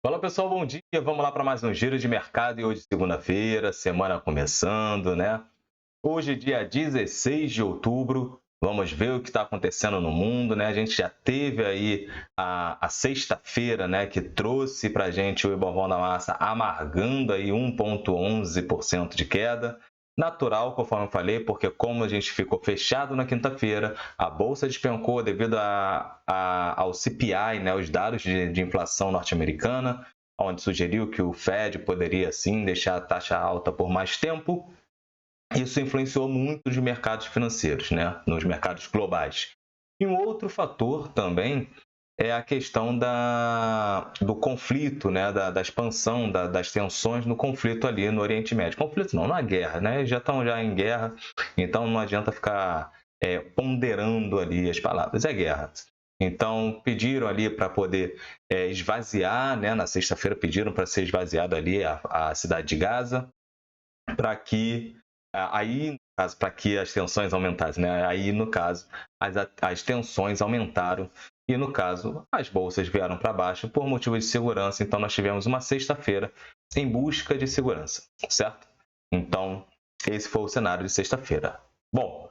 Fala pessoal, bom dia. Vamos lá para mais um giro de mercado e hoje segunda-feira, semana começando, né? Hoje, dia 16 de outubro, vamos ver o que está acontecendo no mundo, né? A gente já teve aí a sexta-feira, né, que trouxe para a gente o Ibovão da Massa amargando aí 1,11% de queda. Natural, conforme eu falei, porque como a gente ficou fechado na quinta-feira, a bolsa despencou devido ao CPI, né, os dados de inflação norte-americana, onde sugeriu que o Fed poderia sim deixar a taxa alta por mais tempo. Isso influenciou muito os mercados financeiros, né, nos mercados globais. E um outro fator também é a questão do conflito, né, da expansão das tensões no conflito ali no Oriente Médio. Conflito não, na guerra, né? Já estão já em guerra, então não adianta ficar ponderando ali as palavras. É guerra. Então pediram ali para poder esvaziar, né? Na sexta-feira pediram para ser esvaziado ali a cidade de Gaza, para que aí, no caso, para que as tensões aumentassem, né? Aí, no caso, as tensões aumentaram e, no caso, as bolsas vieram para baixo por motivo de segurança. Então, nós tivemos uma sexta-feira em busca de segurança, certo? Então, esse foi o cenário de sexta-feira. Bom,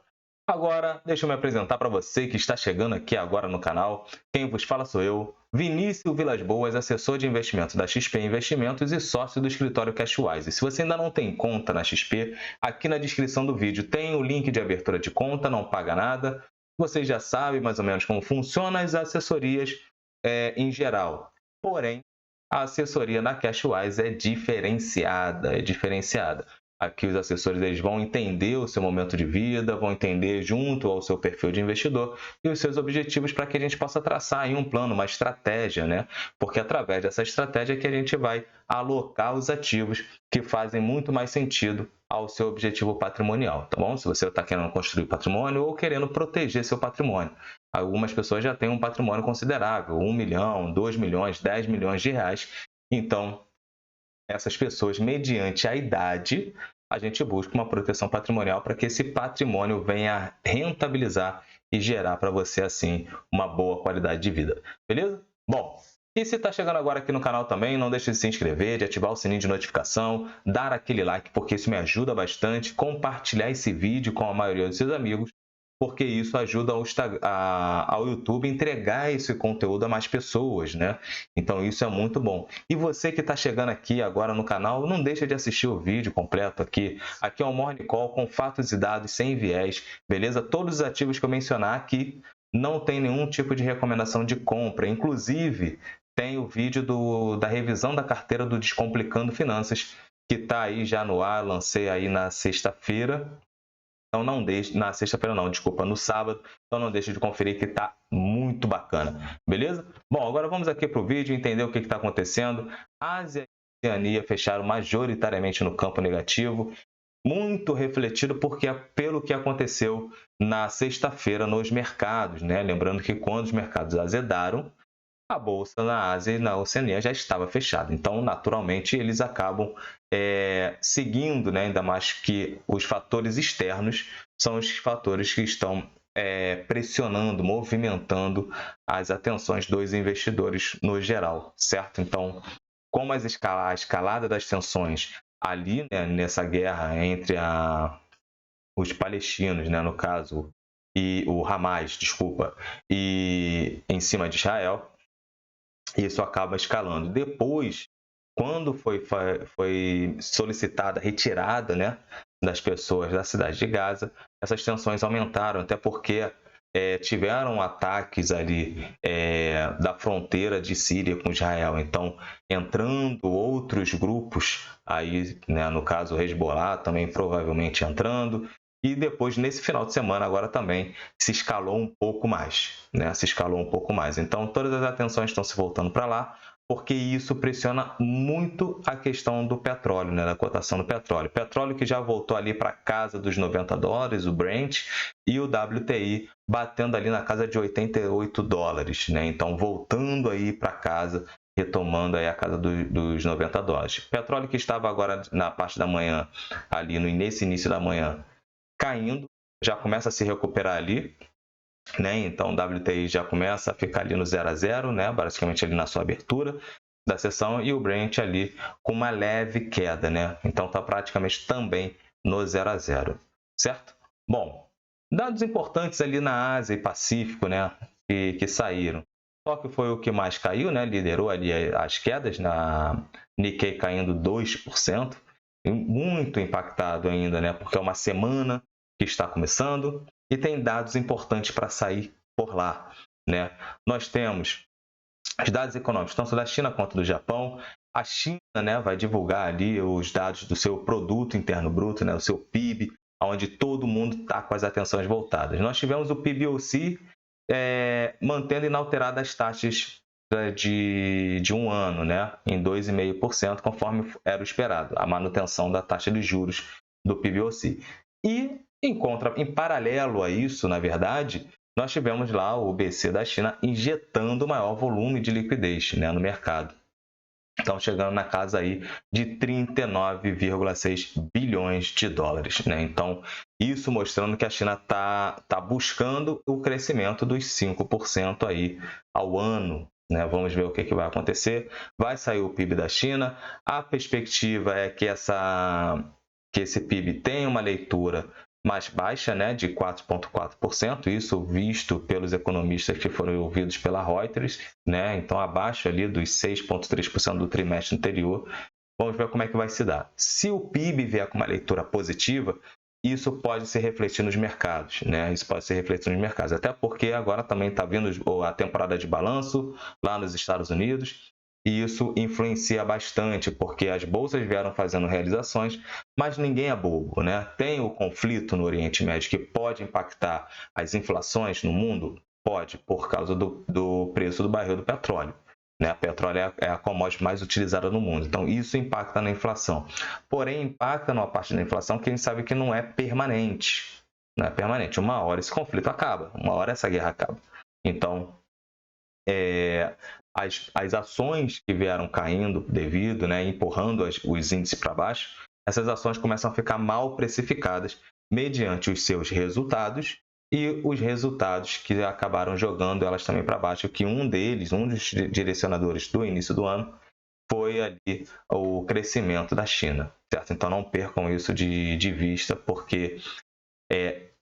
agora deixa eu me apresentar para você que está chegando aqui agora no canal. Quem vos fala sou eu, Vinícius Vilas Boas, assessor de investimentos da XP Investimentos e sócio do escritório Cashwise. Se você ainda não tem conta na XP, aqui na descrição do vídeo tem o link de abertura de conta, não paga nada. Você já sabe mais ou menos como funcionam as assessorias em geral. Porém, a assessoria na Cashwise é diferenciada. Aqui os assessores eles vão entender o seu momento de vida, vão entender junto ao seu perfil de investidor e os seus objetivos para que a gente possa traçar aí um plano, uma estratégia, né? Porque através dessa estratégia que a gente vai alocar os ativos que fazem muito mais sentido ao seu objetivo patrimonial, tá bom? Se você está querendo construir patrimônio ou querendo proteger seu patrimônio. Algumas pessoas já têm um patrimônio considerável, 1 milhão, 2 milhões, 10 milhões de reais. Então, essas pessoas, mediante a idade, a gente busca uma proteção patrimonial para que esse patrimônio venha rentabilizar e gerar para você, assim, uma boa qualidade de vida. Beleza? Bom, e se está chegando agora aqui no canal também, não deixe de se inscrever, de ativar o sininho de notificação, dar aquele like, porque isso me ajuda bastante, compartilhar esse vídeo com a maioria dos seus amigos, porque isso ajuda ao YouTube a entregar esse conteúdo a mais pessoas, né? Então isso é muito bom. E você que está chegando aqui agora no canal, não deixa de assistir o vídeo completo aqui. Aqui é o Morning Call com fatos e dados sem viés, beleza? Todos os ativos que eu mencionar aqui não tem nenhum tipo de recomendação de compra. Inclusive, tem o vídeo da revisão da carteira do Descomplicando Finanças, que está aí já no ar, lancei aí na sexta-feira. Então não deixe, na sexta-feira não, desculpa, no sábado. Então não deixe de conferir que está muito bacana, beleza? Bom, agora vamos aqui para o vídeo entender o que está acontecendo. Ásia e Oceania fecharam majoritariamente no campo negativo, muito refletido pelo que aconteceu na sexta-feira nos mercados, né? Lembrando que quando os mercados azedaram, a bolsa na Ásia e na Oceania já estava fechada. Então, naturalmente, eles acabam seguindo, né? Ainda mais que os fatores externos são os fatores que estão pressionando, movimentando as atenções dos investidores no geral, certo? Então, como a escalada das tensões ali, né, nessa guerra entre os palestinos, né, no caso, e o Hamas, desculpa, e em cima de Israel, isso acaba escalando. Depois, quando foi solicitada a retirada, né, das pessoas da cidade de Gaza, essas tensões aumentaram, até porque tiveram ataques ali da fronteira de Síria com Israel. Então, entrando outros grupos, aí, né, no caso o Hezbollah também provavelmente entrando, e depois, nesse final de semana, agora também se escalou um pouco mais, né? Se escalou um pouco mais. Então, todas as atenções estão se voltando para lá, porque isso pressiona muito a questão do petróleo, né? Da cotação do petróleo. Petróleo que já voltou ali para casa dos $90, o Brent, e o WTI batendo ali na casa de $88, né? Então, voltando aí para casa, retomando aí a casa dos $90. Petróleo que estava agora na parte da manhã, ali nesse início da manhã, caindo, já começa a se recuperar ali, né? Então o WTI já começa a ficar ali no 0 a 0, né? Basicamente ali na sua abertura, da sessão e o Brent ali com uma leve queda, né? Então está praticamente também no 0 a 0, certo? Bom, dados importantes ali na Ásia e Pacífico, né, que saíram. Tóquio foi o que mais caiu, né? Liderou ali as quedas, na Nikkei caindo 2%, muito impactado ainda, né? Porque é uma semana que está começando e tem dados importantes para sair por lá, né? Nós temos os dados econômicos, tanto da China quanto do Japão. A China, né, vai divulgar ali os dados do seu produto interno bruto, né, o seu PIB, onde todo mundo está com as atenções voltadas. Nós tivemos o PIB-OC mantendo inalteradas as taxas de um ano, né, em 2,5%, conforme era o esperado, a manutenção da taxa de juros do PIB-OC. E, em paralelo a isso, na verdade, nós tivemos lá o BC da China injetando maior volume de liquidez, né, no mercado. Então, chegando na casa aí de 39,6 bilhões de dólares, né? Então, isso mostrando que a China tá buscando o crescimento dos 5% aí ao ano, né? Vamos ver o que vai acontecer. Vai sair o PIB da China. A perspectiva é que esse PIB tenha uma leitura mais baixa, né, de 4,4%, isso visto pelos economistas que foram ouvidos pela Reuters, né, então abaixo ali dos 6,3% do trimestre anterior. Vamos ver como é que vai se dar. Se o PIB vier com uma leitura positiva, isso pode se refletir nos mercados, né? Isso pode se refletir nos mercados, até porque agora também está vindo a temporada de balanço lá nos Estados Unidos, e isso influencia bastante, porque as bolsas vieram fazendo realizações, mas ninguém é bobo, né? Tem o conflito no Oriente Médio que pode impactar as inflações no mundo? Pode, por causa do preço do barril do petróleo, né? O petróleo é a commodity mais utilizada no mundo, então isso impacta na inflação. Porém, impacta numa parte da inflação que a gente sabe que não é permanente. Não é permanente. Uma hora esse conflito acaba, uma hora essa guerra acaba. Então, as ações que vieram caindo devido, né, empurrando os índices para baixo, essas ações começam a ficar mal precificadas mediante os seus resultados e os resultados que acabaram jogando elas também para baixo, que um dos direcionadores do início do ano, foi ali o crescimento da China, certo? Então não percam isso de vista, porque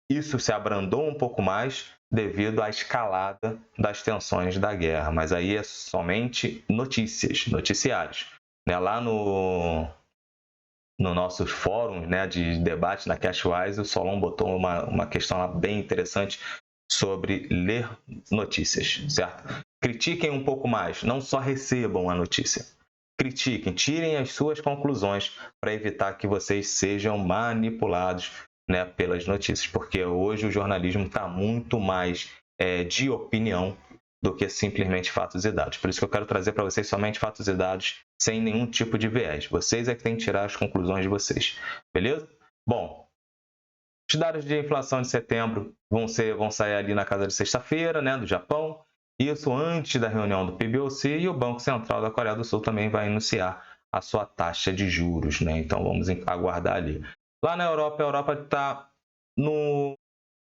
isso se abrandou um pouco mais devido à escalada das tensões da guerra, mas aí é somente noticiários, né? Lá no nossos fóruns, né, de debate na Cashwise, o Solon botou uma questão lá bem interessante sobre ler notícias, certo? Critiquem um pouco mais, não só recebam a notícia. Critiquem, tirem as suas conclusões para evitar que vocês sejam manipulados, né, pelas notícias, porque hoje o jornalismo está muito mais de opinião do que simplesmente fatos e dados. Por isso que eu quero trazer para vocês somente fatos e dados, sem nenhum tipo de viés. Vocês é que têm que tirar as conclusões de vocês, beleza? Bom, os dados de inflação de setembro vão sair ali na casa de sexta-feira, né, do Japão. Isso antes da reunião do PBOC, e o Banco Central da Coreia do Sul também vai anunciar a sua taxa de juros, né? Então vamos aguardar ali. Lá na Europa, a Europa está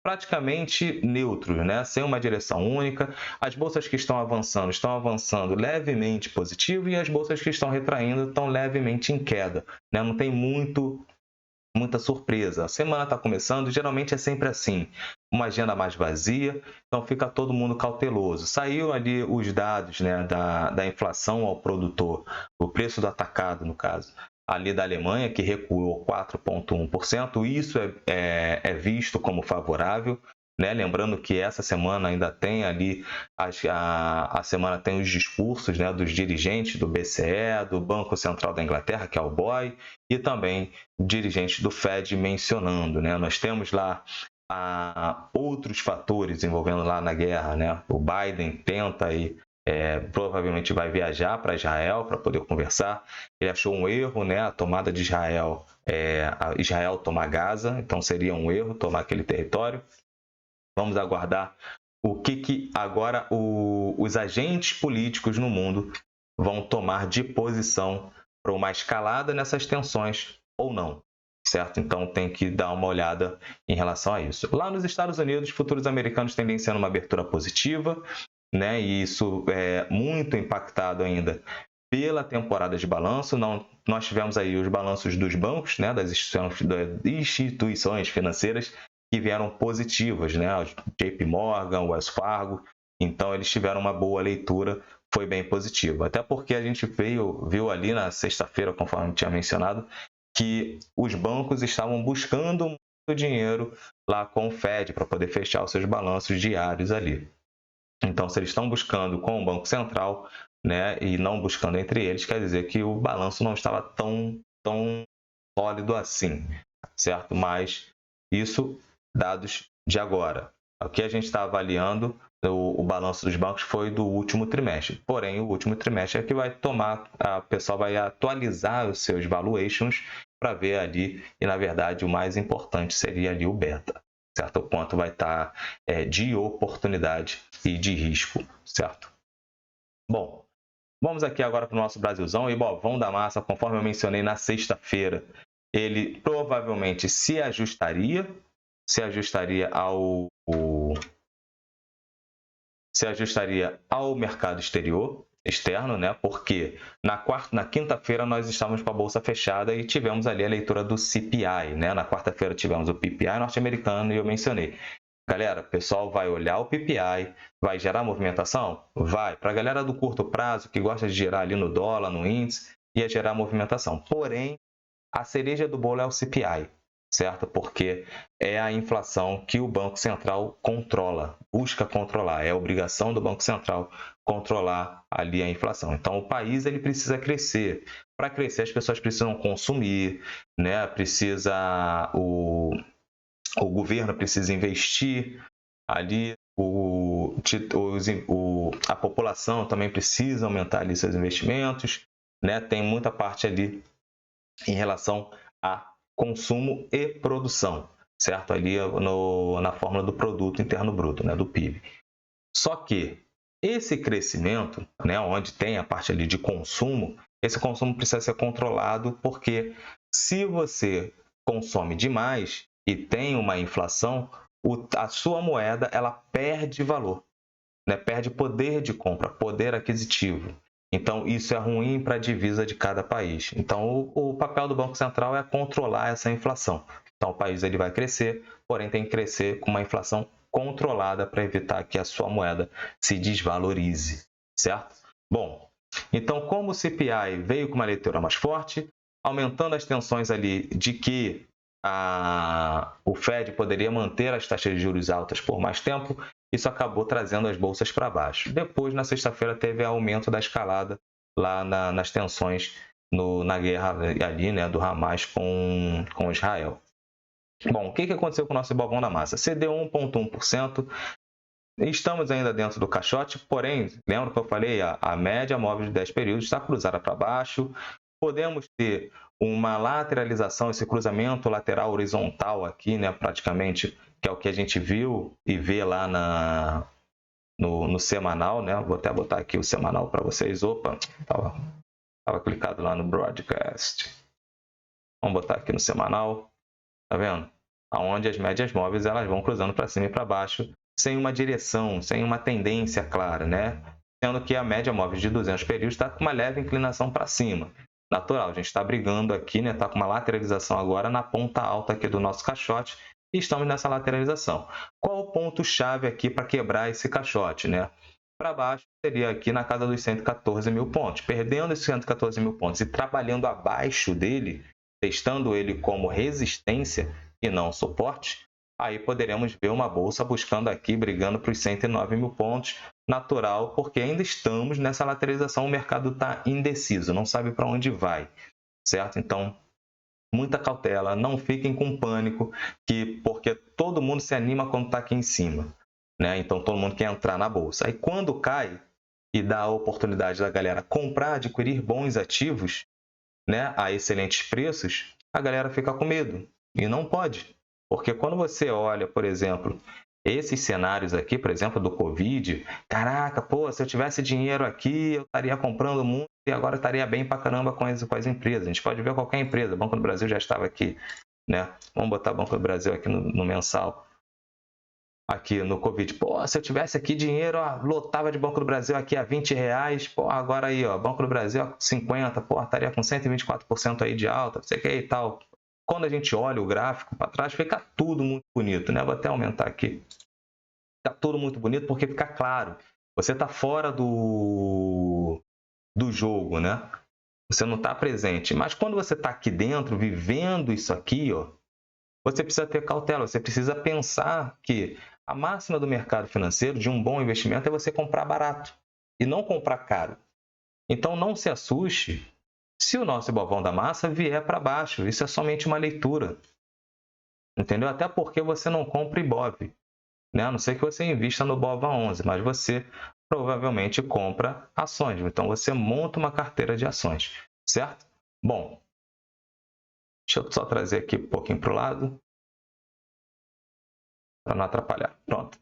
praticamente neutro, né? Sem uma direção única. As bolsas que estão avançando levemente positivo, e as bolsas que estão retraindo estão levemente em queda, né? Não tem muita surpresa. A semana está começando, geralmente é sempre assim, uma agenda mais vazia, então fica todo mundo cauteloso. Saiu ali os dados, né, da inflação ao produtor, o preço do atacado, no caso, ali da Alemanha, que recuou 4,1%. Isso é visto como favorável, né? Lembrando que essa semana ainda tem ali, a semana tem os discursos, né, dos dirigentes do BCE, do Banco Central da Inglaterra, que é o BOE, e também dirigentes do Fed mencionando, né? Nós temos lá outros fatores envolvendo lá na guerra, né? O Biden tenta aí, provavelmente vai viajar para Israel para poder conversar. Ele achou um erro, né, a tomada de Israel, Israel tomar Gaza, então seria um erro tomar aquele território. Vamos aguardar o que agora os agentes políticos no mundo vão tomar de posição para uma escalada nessas tensões ou não, certo? Então tem que dar uma olhada em relação a isso. Lá nos Estados Unidos, futuros americanos tendenciando uma abertura positiva, né? E isso é muito impactado ainda pela temporada de balanço. Nós tivemos aí os balanços dos bancos, né, das instituições financeiras que vieram positivas, né, JP Morgan, Wells Fargo. Então, eles tiveram uma boa leitura, foi bem positivo. Até porque a gente viu ali na sexta-feira, conforme eu tinha mencionado, que os bancos estavam buscando muito dinheiro lá com o Fed para poder fechar os seus balanços diários ali. Então, se eles estão buscando com o Banco Central, né, e não buscando entre eles, quer dizer que o balanço não estava tão sólido assim, certo? Mas isso, dados de agora. O que a gente está avaliando, o balanço dos bancos foi do último trimestre. Porém, o último trimestre é que vai tomar, a pessoa vai atualizar os seus valuations para ver ali, e na verdade o mais importante seria ali o beta, certo? O quanto vai estar de oportunidade e de risco, certo? Bom, vamos aqui agora para o nosso Brasilzão. E Ibovão da Massa, conforme eu mencionei na sexta-feira, ele provavelmente se ajustaria ao mercado externo, né? Porque na quinta-feira nós estávamos com a bolsa fechada e tivemos ali a leitura do CPI, né? Na quarta-feira tivemos o PPI norte-americano e eu mencionei. Galera, o pessoal vai olhar o PPI, vai gerar movimentação? Vai. Para a galera do curto prazo, que gosta de gerar ali no dólar, no índice, ia gerar movimentação. Porém, a cereja do bolo é o CPI, certo? Porque é a inflação que o Banco Central controla, busca controlar. É a obrigação do Banco Central controlar ali a inflação. Então, o país ele precisa crescer. Para crescer, as pessoas precisam consumir, né? O governo precisa investir ali, a população também precisa aumentar ali seus investimentos, né? Tem muita parte ali em relação a consumo e produção, certo? Ali na fórmula do produto interno bruto, né? Do PIB. Só que esse crescimento, né? Onde tem a parte ali de consumo, esse consumo precisa ser controlado, porque se você consome demais e tem uma inflação, a sua moeda ela perde valor, né? Perde poder de compra, poder aquisitivo. Então, isso é ruim para a divisa de cada país. Então, o papel do Banco Central é controlar essa inflação. Então, o país ele vai crescer, porém tem que crescer com uma inflação controlada para evitar que a sua moeda se desvalorize, certo? Bom, então, como o CPI veio com uma leitura mais forte, aumentando as tensões ali de que o Fed poderia manter as taxas de juros altas por mais tempo, isso acabou trazendo as bolsas para baixo. Depois, na sexta-feira, teve aumento da escalada lá nas tensões na guerra ali, né, do Hamas com Israel. Bom, o que aconteceu com o nosso Ibovão da Massa? Cedeu 1,1%. Estamos ainda dentro do caixote, porém, lembra que eu falei? A média móvel de 10 períodos está cruzada para baixo. Podemos ter uma lateralização, esse cruzamento lateral horizontal aqui, né, praticamente, que é o que a gente viu e vê lá no semanal, né? Vou até botar aqui o semanal para vocês. Opa, estava clicado lá no broadcast. Vamos botar aqui no semanal. Tá vendo? Aonde as médias móveis elas vão cruzando para cima e para baixo, sem uma direção, sem uma tendência clara, né? Sendo que a média móvel de 200 períodos está com uma leve inclinação para cima. Natural, a gente está brigando aqui, né? Está com uma lateralização agora na ponta alta aqui do nosso caixote e estamos nessa lateralização. Qual o ponto-chave aqui para quebrar esse caixote, né? Para baixo seria aqui na casa dos 114 mil pontos. Perdendo esses 114 mil pontos e trabalhando abaixo dele, testando ele como resistência e não suporte, aí poderemos ver uma bolsa buscando aqui, brigando para os 109 mil pontos, natural, porque ainda estamos nessa lateralização, o mercado está indeciso, não sabe para onde vai, certo? Então, muita cautela, não fiquem com pânico, porque todo mundo se anima quando está aqui em cima, né? Então, todo mundo quer entrar na bolsa. Aí, quando cai e dá a oportunidade da galera comprar, adquirir bons ativos, né, a excelentes preços, a galera fica com medo. E não pode. Porque quando você olha, por exemplo, esses cenários aqui, por exemplo, do Covid, caraca, pô, se eu tivesse dinheiro aqui, eu estaria comprando muito e agora estaria bem pra caramba com as empresas. A gente pode ver qualquer empresa. Banco do Brasil já estava aqui, né? Vamos botar Banco do Brasil aqui no mensal. aqui no Covid. Pô, se eu tivesse aqui dinheiro, ó, lotava de Banco do Brasil aqui a R$ 20. Pô, agora aí, ó, Banco do Brasil a 50, pô, estaria com 124% aí de alta, não sei o que e tal. Quando a gente olha o gráfico para trás, fica tudo muito bonito, né? Vou até aumentar aqui. Fica tudo muito bonito porque fica claro. Você está fora do jogo, né? Você não está presente. Mas quando você está aqui dentro, vivendo isso aqui, ó, você precisa ter cautela. Você precisa pensar que a máxima do mercado financeiro de um bom investimento é você comprar barato e não comprar caro. Então, não se assuste se o nosso Ibovão da Massa vier para baixo. Isso é somente uma leitura. Entendeu? Até porque você não compra Ibov, né? A não ser que você invista no BOVA11, mas você provavelmente compra ações. Então, você monta uma carteira de ações, certo? Bom, deixa eu só trazer aqui um pouquinho para o lado, para não atrapalhar. Pronto.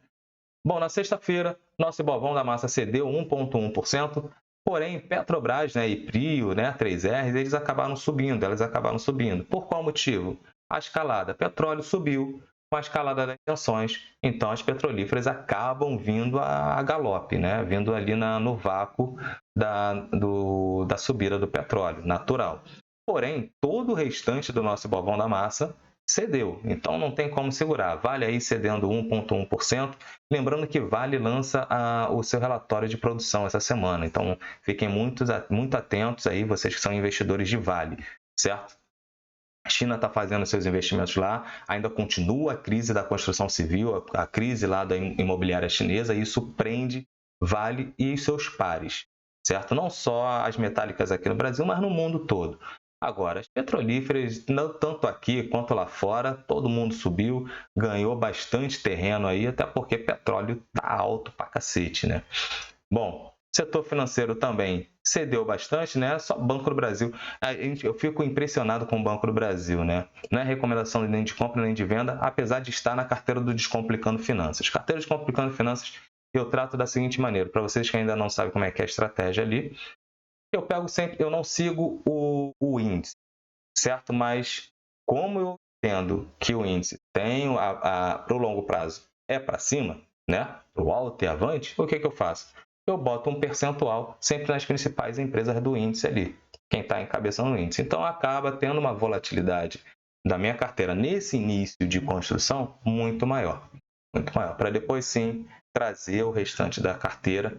Bom, na sexta-feira, nosso Ibovão da Massa cedeu 1,1%, porém, Petrobras, né, e Prio, né, 3Rs, eles acabaram subindo, elas acabaram subindo. Por qual motivo? A escalada. Petróleo subiu com a escalada das ações, então as petrolíferas acabam vindo a galope, né, vindo ali no vácuo da subida do petróleo, natural. Porém, todo o restante do nosso Ibovão da Massa cedeu, então não tem como segurar. Vale aí cedendo 1,1%. Lembrando que Vale lança o seu relatório de produção essa semana, então fiquem muito atentos aí, vocês que são investidores de Vale, certo? A China está fazendo seus investimentos lá, ainda continua a crise da construção civil, a crise lá da imobiliária chinesa, e isso prende Vale e seus pares, certo? Não só as metálicas aqui no Brasil, mas no mundo todo. Agora, as petrolíferas, não tanto aqui quanto lá fora, todo mundo subiu, ganhou bastante terreno aí, até porque petróleo tá alto pra cacete, né? Bom, setor financeiro também cedeu bastante, né? Só Banco do Brasil. Eu fico impressionado com o Banco do Brasil, né? Não é recomendação nem de compra nem de venda, apesar de estar na carteira do Descomplicando Finanças. Carteira Descomplicando Finanças eu trato da seguinte maneira, para vocês que ainda não sabem como é que é a estratégia ali, eu pego sempre, eu não sigo o índice, certo? Mas como eu entendo que o índice tem para o longo prazo é para cima, né? Para o alto e avante, o que eu faço? Eu boto um percentual sempre nas principais empresas do índice ali, quem está encabeçando o índice. Então acaba tendo uma volatilidade da minha carteira nesse início de construção muito maior, para depois sim trazer o restante da carteira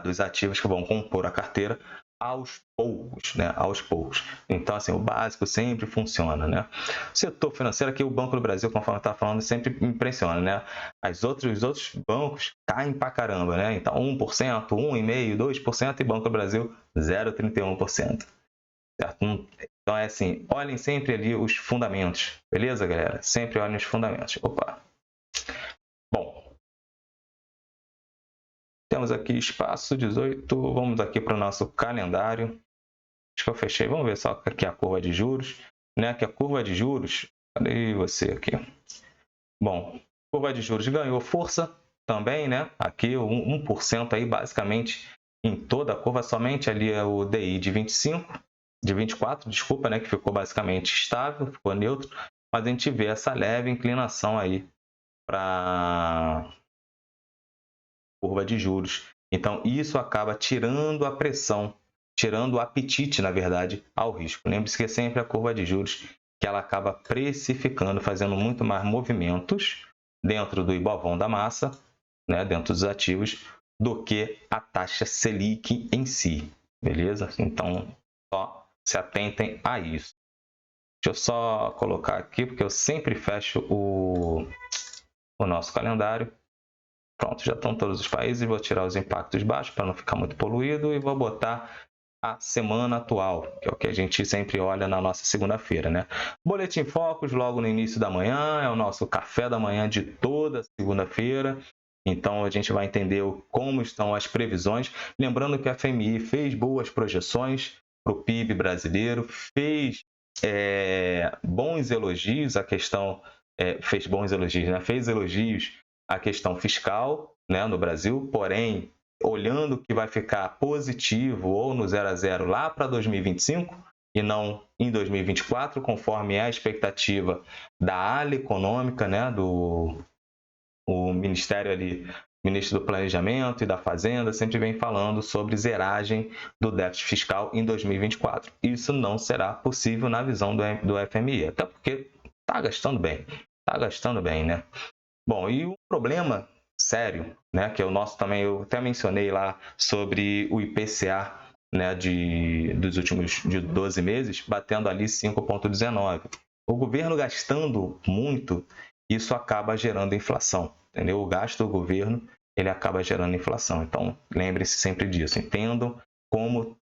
dos ativos que vão compor a carteira aos poucos, né? Aos poucos. Então, assim, o básico sempre funciona, né? O setor financeiro aqui, o Banco do Brasil, conforme eu estava falando, sempre me impressiona, né? Os outros bancos caem pra caramba, né? Então, 1%, 1,5%, 2% e Banco do Brasil, 0,31%. Certo? Então, é assim, olhem sempre ali os fundamentos, beleza, galera? Sempre olhem os fundamentos. Opa! Bom, temos aqui espaço 18, vamos aqui para o nosso calendário. Acho que eu fechei, vamos ver só aqui a curva de juros. Né? Que a curva de juros, cadê você aqui? Bom, curva de juros ganhou força também, né? Aqui o 1% aí basicamente em toda a curva, somente ali é o DI de 24, desculpa, né? Que ficou basicamente estável, ficou neutro, mas a gente vê essa leve inclinação aí para curva de juros. Então, isso acaba tirando a pressão, tirando o apetite, na verdade, ao risco. Lembre-se que é sempre a curva de juros que ela acaba precificando, fazendo muito mais movimentos dentro do Ibovão da massa, né, dentro dos ativos, do que a taxa Selic em si, beleza? Então, só se atentem a isso. Deixa eu só colocar aqui, porque eu sempre fecho o nosso calendário. Pronto, já estão todos os países. Vou tirar os impactos baixos para não ficar muito poluído e vou botar a semana atual, que é o que a gente sempre olha na nossa segunda-feira, né? Boletim Focus, logo no início da manhã, é o nosso café da manhã de toda segunda-feira. Então, a gente vai entender como estão as previsões. Lembrando que a FMI fez boas projeções para o PIB brasileiro, fez bons elogios à questão, fez bons elogios, né? Fez elogios à questão fiscal, né, no Brasil, porém, olhando que vai ficar positivo ou no 0 a 0 lá para 2025 e não em 2024, conforme é a expectativa da ala econômica, né, o Ministério ali, o ministro do Planejamento e da Fazenda sempre vem falando sobre zeragem do déficit fiscal em 2024. Isso não será possível na visão do FMI, até porque está gastando bem, né? Bom, e o problema sério, né, que é o nosso também, eu até mencionei lá sobre o IPCA, né, dos últimos de 12 meses, batendo ali 5,19. O governo gastando muito, isso acaba gerando inflação, entendeu? O gasto do governo, ele acaba gerando inflação. Então, lembre-se sempre disso. Entendam como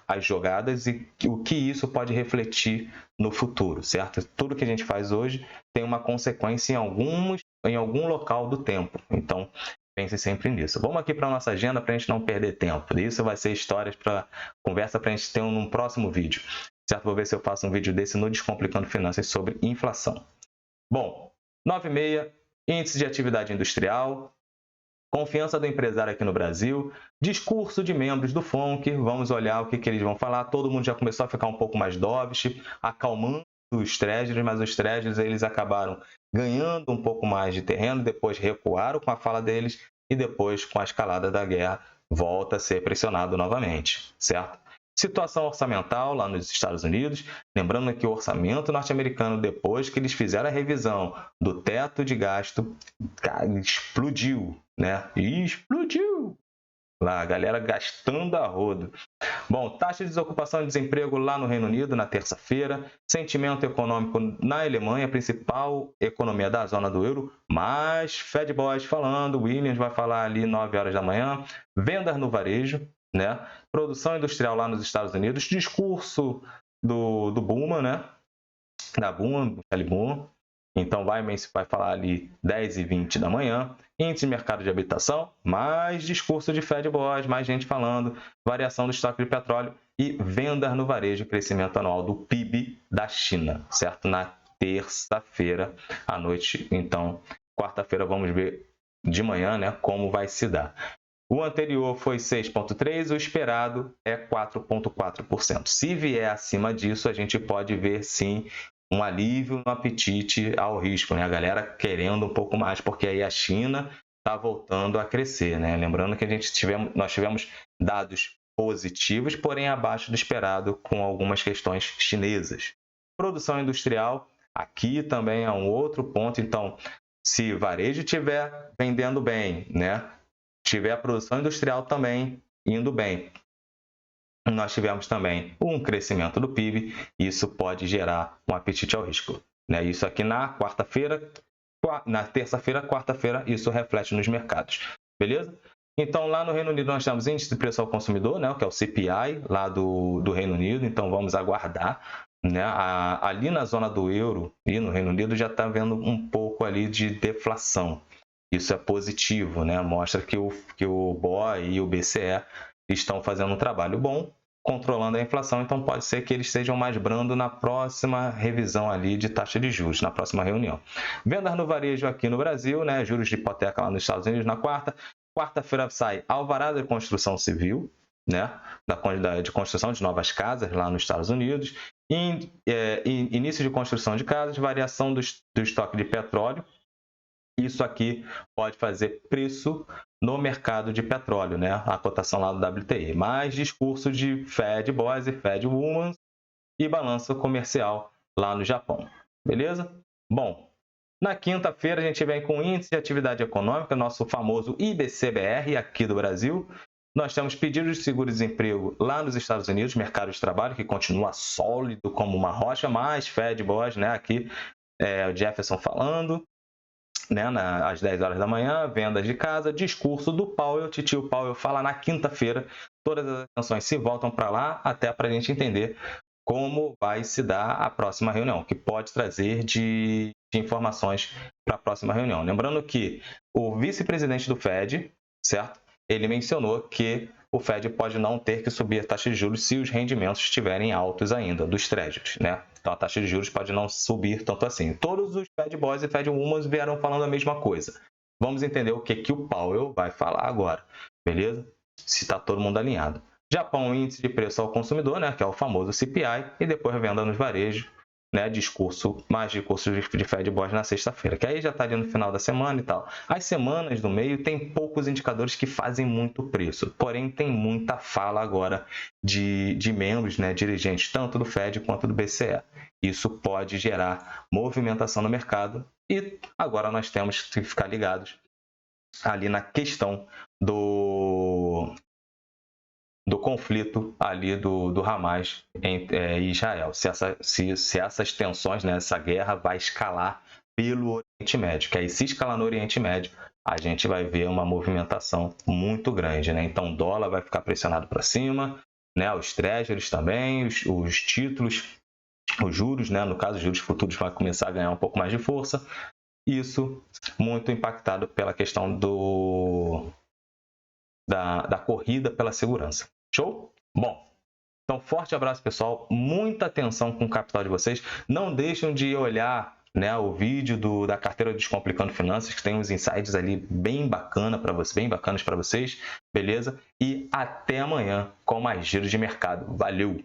as jogadas e o que isso pode refletir no futuro, certo? Tudo que a gente faz hoje tem uma consequência em algum local do tempo. Então, pense sempre nisso. Vamos aqui para a nossa agenda para a gente não perder tempo. Isso vai ser histórias para conversa para a gente ter num próximo vídeo. Certo? Vou ver se eu faço um vídeo desse no Descomplicando Finanças sobre inflação. Bom, 9,6, índice de atividade industrial, confiança do empresário aqui no Brasil, discurso de membros do FONC, vamos olhar o que eles vão falar. Todo mundo já começou a ficar um pouco mais dovish, acalmando os treasuries, mas os treasuries eles acabaram ganhando um pouco mais de terreno, depois recuaram com a fala deles e depois, com a escalada da guerra, volta a ser pressionado novamente, certo? Situação orçamental lá nos Estados Unidos, lembrando que o orçamento norte-americano, depois que eles fizeram a revisão do teto de gasto, explodiu, né? Explodiu! Lá, a galera gastando a rodo. Bom, taxa de desocupação e desemprego lá no Reino Unido na terça-feira, sentimento econômico na Alemanha, principal economia da zona do euro, mais Fed Boys falando, Williams vai falar ali 9 horas da manhã, vendas no varejo, né? Produção industrial lá nos Estados Unidos, discurso do Buma, né? Da Buma, Michele Buma. Então vai falar ali 10h20 da manhã. Índice de mercado de habitação, mais discurso de Fed Boys, mais gente falando, variação do estoque de petróleo e vendas no varejo, crescimento anual do PIB da China, certo? Na terça-feira à noite. Então, quarta-feira vamos ver de manhã, né, como vai se dar. O anterior foi 6,3%, o esperado é 4,4%. Se vier acima disso, a gente pode ver sim um alívio no apetite ao risco, né? A galera querendo um pouco mais, porque aí a China está voltando a crescer, né? Lembrando que nós tivemos dados positivos, porém abaixo do esperado, com algumas questões chinesas. Produção industrial, aqui também é um outro ponto. Então, se varejo estiver vendendo bem, né? Tiver a produção industrial também indo bem, nós tivemos também um crescimento do PIB, e isso pode gerar um apetite ao risco, né? Isso aqui na quarta-feira, na terça-feira, quarta-feira, isso reflete nos mercados, beleza? Então, lá no Reino Unido, nós temos índice de preço ao consumidor, né? Que é o CPI, lá do Reino Unido, então vamos aguardar, né? Ali na zona do euro e no Reino Unido já está vendo um pouco ali de deflação. Isso é positivo, né? Mostra que o BOE e o BCE estão fazendo um trabalho bom, controlando a inflação, então pode ser que eles sejam mais brandos na próxima revisão ali de taxa de juros, na próxima reunião. Vendas no varejo aqui no Brasil, né? Juros de hipoteca lá nos Estados Unidos na quarta-feira sai alvará de construção civil, né? De construção de novas casas lá nos Estados Unidos, início de construção de casas, variação do estoque de petróleo. Isso aqui pode fazer preço no mercado de petróleo, né? A cotação lá do WTI. Mais discurso de Fed Boys e Fed Women e balanço comercial lá no Japão. Beleza? Bom, na quinta-feira a gente vem com o índice de atividade econômica, nosso famoso IBCBR aqui do Brasil. Nós temos pedidos de seguro-desemprego lá nos Estados Unidos, mercado de trabalho que continua sólido como uma rocha, mais Fed Boys, né? Aqui o Jefferson falando. Né, às 10 horas da manhã, vendas de casa, discurso do Powell, Titio Powell fala na quinta-feira, todas as atenções se voltam para lá, até para a gente entender como vai se dar a próxima reunião, que pode trazer de informações para a próxima reunião. Lembrando que o vice-presidente do Fed, certo? Ele mencionou que o Fed pode não ter que subir a taxa de juros se os rendimentos estiverem altos ainda, dos treasuries, né? Então, a taxa de juros pode não subir tanto assim. Todos os Fed Boys e Fed Women vieram falando a mesma coisa. Vamos entender o que o Powell vai falar agora, beleza? Se está todo mundo alinhado. Japão, índice de preço ao consumidor, né? Que é o famoso CPI, e depois a venda nos varejos, né, mais discurso de Fed Boss na sexta-feira, que aí já está ali no final da semana e tal. As semanas do meio tem poucos indicadores que fazem muito preço, porém tem muita fala agora de membros, né, dirigentes, tanto do Fed quanto do BCE. Isso pode gerar movimentação no mercado e agora nós temos que ficar ligados ali na questão do conflito ali do Hamas em Israel. Se essas tensões, né, essa guerra vai escalar pelo Oriente Médio, que aí se escalar no Oriente Médio, a gente vai ver uma movimentação muito grande, né? Então o dólar vai ficar pressionado para cima, né? Os treasuries também, os títulos, os juros, né? No caso, os juros futuros vai começar a ganhar um pouco mais de força. Isso muito impactado pela questão da corrida pela segurança. Show? Bom, então forte abraço, pessoal. Muita atenção com o capital de vocês. Não deixem de olhar, né, o vídeo da carteira Descomplicando Finanças, que tem uns insights ali bem bacanas para vocês, beleza? E até amanhã com mais giros de mercado. Valeu!